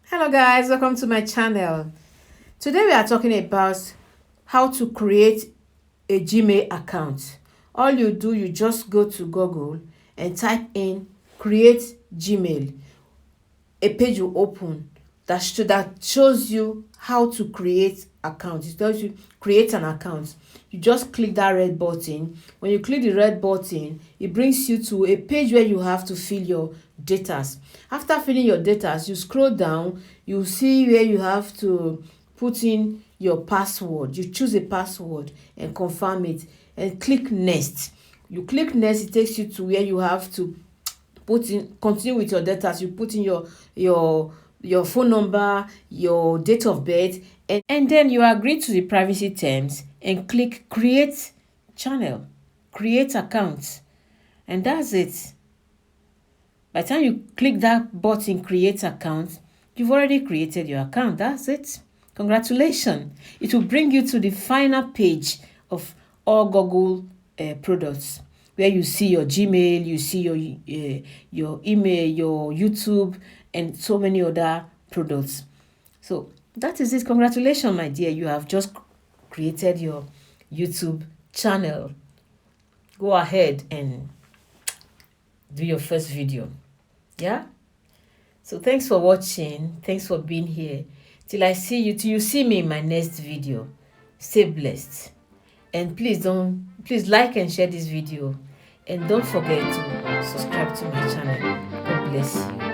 Hello guys, welcome to my channel. Today we are talking about how to create a Gmail account. All you do, you just go to Google and type in create Gmail. A page will open that shows you how to create account. It tells you create an account. You just click that red button. When you click the red button, it brings you to a page where you have to fill your datas. After filling your datas, you scroll down, you see where you have to put in your password. You choose a password and confirm it and click next. You click next, it takes you to where you have to continue with your data. You put in your phone number, your date of birth, and then you agree to the privacy terms and click create channel, create account, and that's it. By the time you click that button create account, you've already created your account. That's it. Congratulations. It will bring you to the final page of all Google products, where you see your Gmail, you see your email, your YouTube, and so many other products. So that is it. Congratulations, my dear. You have just created your YouTube channel. Go ahead and do your first video. Yeah. So thanks for watching. Thanks for being here. Till I see you, till you see me in my next video. Stay blessed. And please like and share this video. And don't forget to subscribe to my channel. God bless you.